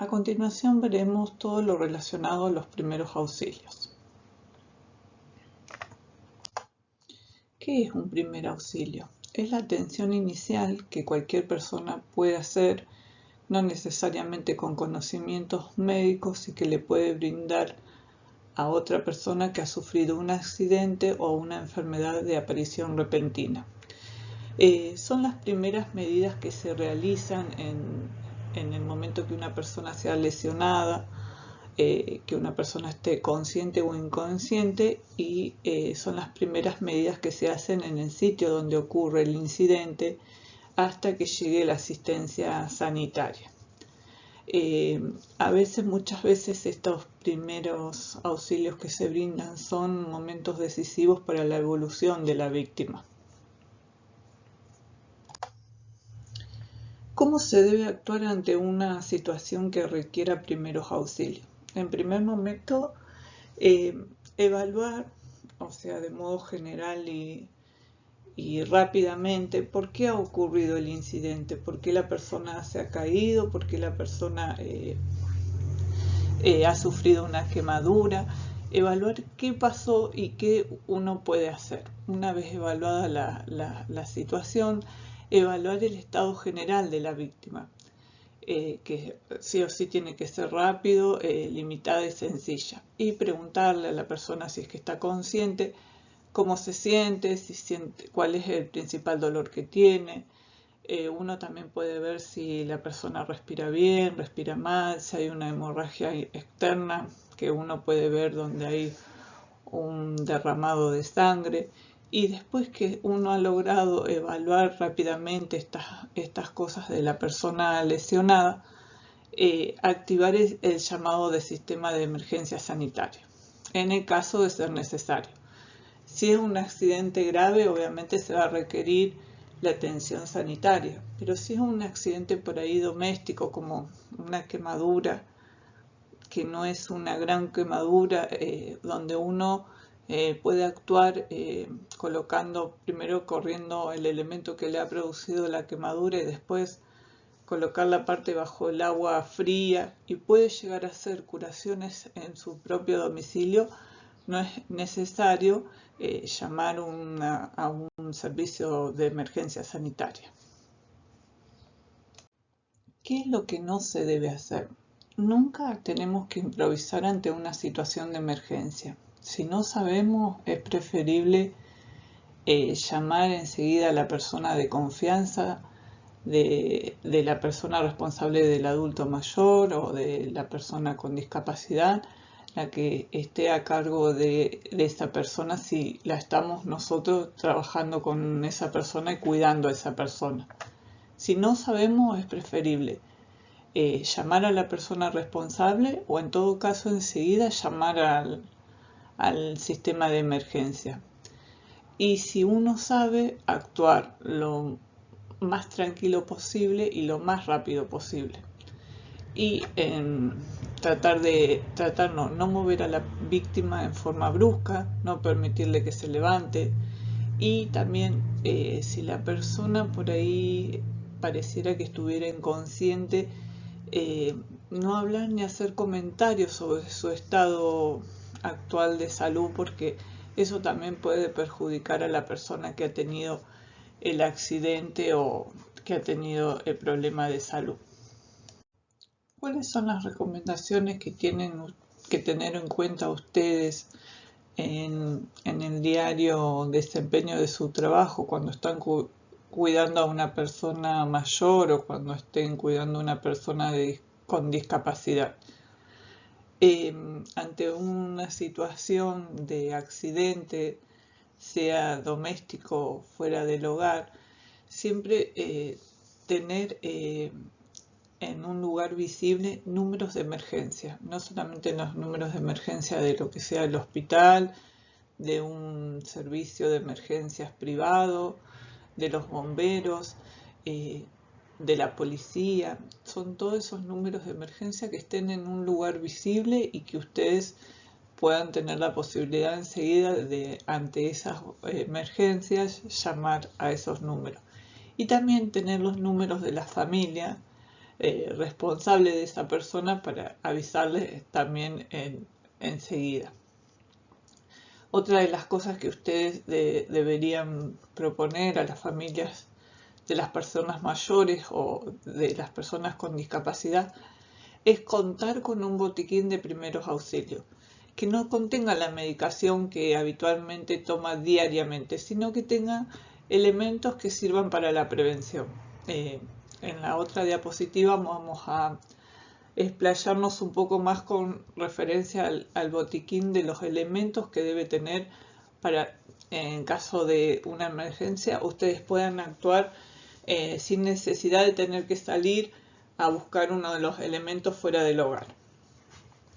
A continuación veremos todo lo relacionado a los primeros auxilios. ¿Qué es un primer auxilio? Es la atención inicial que cualquier persona puede hacer, no necesariamente con conocimientos médicos, y que le puede brindar a otra persona que ha sufrido un accidente o una enfermedad de aparición repentina. Son las primeras medidas que se realizan en el momento que una persona sea lesionada, que una persona esté consciente o inconsciente, y son las primeras medidas que se hacen en el sitio donde ocurre el incidente hasta que llegue la asistencia sanitaria. Muchas veces estos primeros auxilios que se brindan son momentos decisivos para la evolución de la víctima. ¿Cómo se debe actuar ante una situación que requiera primeros auxilios? En primer momento, evaluar, o sea, de modo general y rápidamente, por qué ha ocurrido el incidente, por qué la persona se ha caído, por qué la persona ha sufrido una quemadura. Evaluar qué pasó y qué uno puede hacer. Una vez evaluada la situación, evaluar el estado general de la víctima, que sí o sí tiene que ser rápido, limitada y sencilla, y preguntarle a la persona si es que está consciente, cómo se siente, cuál es el principal dolor que tiene. Uno también puede ver si la persona respira bien, respira mal, si hay una hemorragia externa, que uno puede ver donde hay un derramado de sangre. Y después que uno ha logrado evaluar rápidamente estas cosas de la persona lesionada, activar el llamado de sistema de emergencia sanitaria, en el caso de ser necesario. Si es un accidente grave, obviamente se va a requerir la atención sanitaria, pero si es un accidente por ahí doméstico, como una quemadura, que no es una gran quemadura, donde uno puede actuar corriendo el elemento que le ha producido la quemadura y después colocar la parte bajo el agua fría, y puede llegar a hacer curaciones en su propio domicilio, no es necesario llamar a un servicio de emergencia sanitaria. ¿Qué es lo que no se debe hacer? Nunca tenemos que improvisar ante una situación de emergencia. Si no sabemos, es preferible llamar enseguida a la persona de confianza, de la persona responsable del adulto mayor o de la persona con discapacidad, la que esté a cargo de esa persona, si la estamos nosotros trabajando con esa persona y cuidando a esa persona. Si no sabemos, es preferible llamar a la persona responsable, o en todo caso enseguida llamar al sistema de emergencia. Y si uno sabe, actuar lo más tranquilo posible y lo más rápido posible. Y no mover a la víctima en forma brusca, no permitirle que se levante. Y también si la persona por ahí pareciera que estuviera inconsciente, no hablar ni hacer comentarios sobre su estado actual de salud, porque eso también puede perjudicar a la persona que ha tenido el accidente o que ha tenido el problema de salud. ¿Cuáles son las recomendaciones que tienen que tener en cuenta ustedes en el diario desempeño de su trabajo cuando están cuidando a una persona mayor o cuando estén cuidando a una persona con discapacidad? Ante una situación de accidente, sea doméstico o fuera del hogar, siempre tener en un lugar visible números de emergencia, no solamente los números de emergencia de lo que sea el hospital, de un servicio de emergencias privado, de los bomberos, de la policía. Son todos esos números de emergencia que estén en un lugar visible y que ustedes puedan tener la posibilidad enseguida de, ante esas emergencias, llamar a esos números. Y también tener los números de la familia responsable de esa persona para avisarle también enseguida. Otra de las cosas que ustedes deberían proponer a las familias de las personas mayores o de las personas con discapacidad es contar con un botiquín de primeros auxilios, que no contenga la medicación que habitualmente toma diariamente, sino que tenga elementos que sirvan para la prevención. En la otra diapositiva vamos a explayarnos un poco más con referencia al botiquín de los elementos que debe tener para, en caso de una emergencia, ustedes puedan actuar sin necesidad de tener que salir a buscar uno de los elementos fuera del hogar.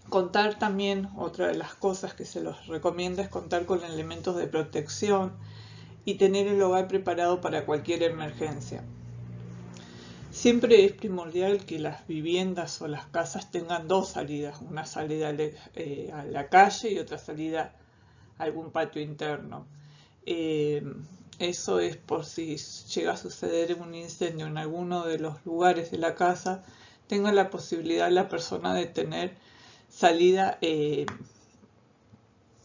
Contar también, otra de las cosas que se los recomienda es contar con elementos de protección y tener el hogar preparado para cualquier emergencia. Siempre es primordial que las viviendas o las casas tengan dos salidas, una salida a la calle y otra salida a algún patio interno. Eso es por si llega a suceder un incendio en alguno de los lugares de la casa, tenga la posibilidad la persona de tener salida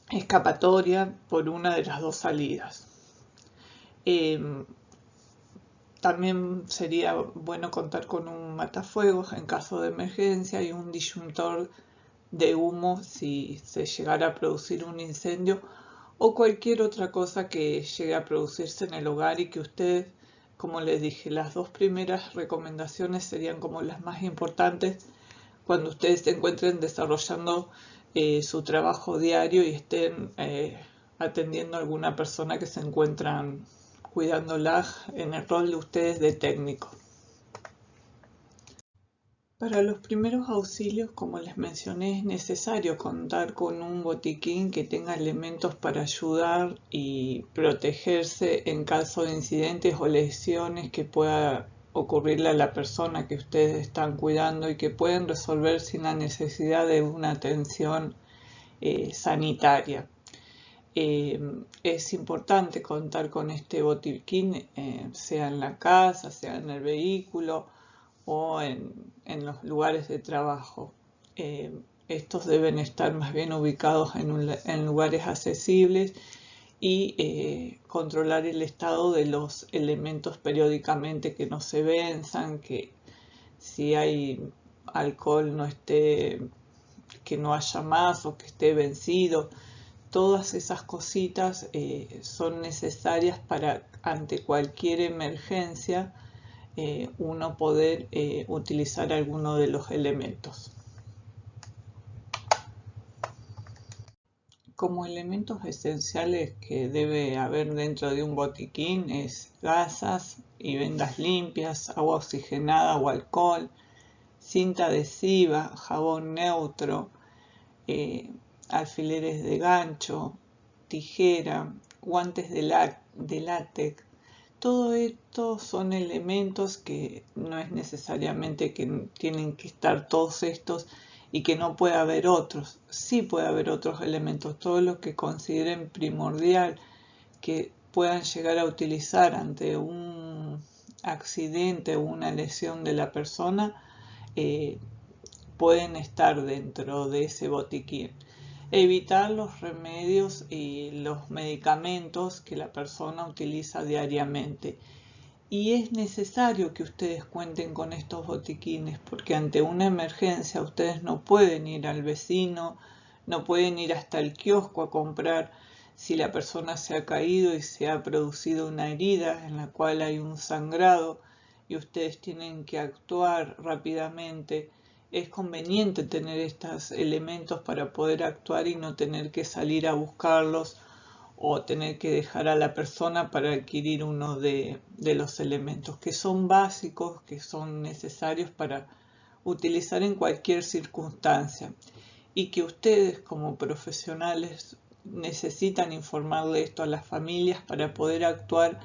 escapatoria por una de las dos salidas. También sería bueno contar con un matafuegos en caso de emergencia y un disyuntor de humo si se llegara a producir un incendio o cualquier otra cosa que llegue a producirse en el hogar y que ustedes, como les dije, las dos primeras recomendaciones serían como las más importantes cuando ustedes se encuentren desarrollando su trabajo diario y estén atendiendo a alguna persona que se encuentran cuidándola en el rol de ustedes de técnico. Para los primeros auxilios, como les mencioné, es necesario contar con un botiquín que tenga elementos para ayudar y protegerse en caso de incidentes o lesiones que pueda ocurrirle a la persona que ustedes están cuidando y que pueden resolver sin la necesidad de una atención sanitaria. Es importante contar con este botiquín, sea en la casa, sea en el vehículo o en los lugares de trabajo. Estos deben estar más bien ubicados en lugares accesibles y controlar el estado de los elementos periódicamente, que no se venzan, que si hay alcohol que no haya más o que esté vencido. Todas esas cositas son necesarias para, ante cualquier emergencia, uno poder utilizar alguno de los elementos. Como elementos esenciales que debe haber dentro de un botiquín es gasas y vendas limpias, agua oxigenada o alcohol, cinta adhesiva, jabón neutro, alfileres de gancho, tijera, guantes de látex. Todo esto son elementos que no es necesariamente que tienen que estar todos estos y que no puede haber otros. Sí puede haber otros elementos, todos los que consideren primordial que puedan llegar a utilizar ante un accidente o una lesión de la persona, pueden estar dentro de ese botiquín. Evitar los remedios y los medicamentos que la persona utiliza diariamente. Y es necesario que ustedes cuenten con estos botiquines porque ante una emergencia ustedes no pueden ir al vecino, no pueden ir hasta el kiosco a comprar si la persona se ha caído y se ha producido una herida en la cual hay un sangrado y ustedes tienen que actuar rápidamente. Es conveniente tener estos elementos para poder actuar y no tener que salir a buscarlos o tener que dejar a la persona para adquirir uno de los elementos que son básicos, que son necesarios para utilizar en cualquier circunstancia y que ustedes como profesionales necesitan informarle esto a las familias para poder actuar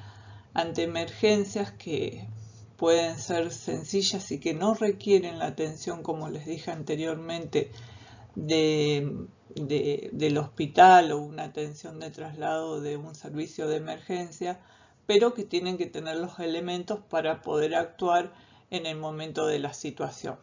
ante emergencias que pueden ser sencillas y que no requieren la atención, como les dije anteriormente, del hospital o una atención de traslado de un servicio de emergencia, pero que tienen que tener los elementos para poder actuar en el momento de la situación.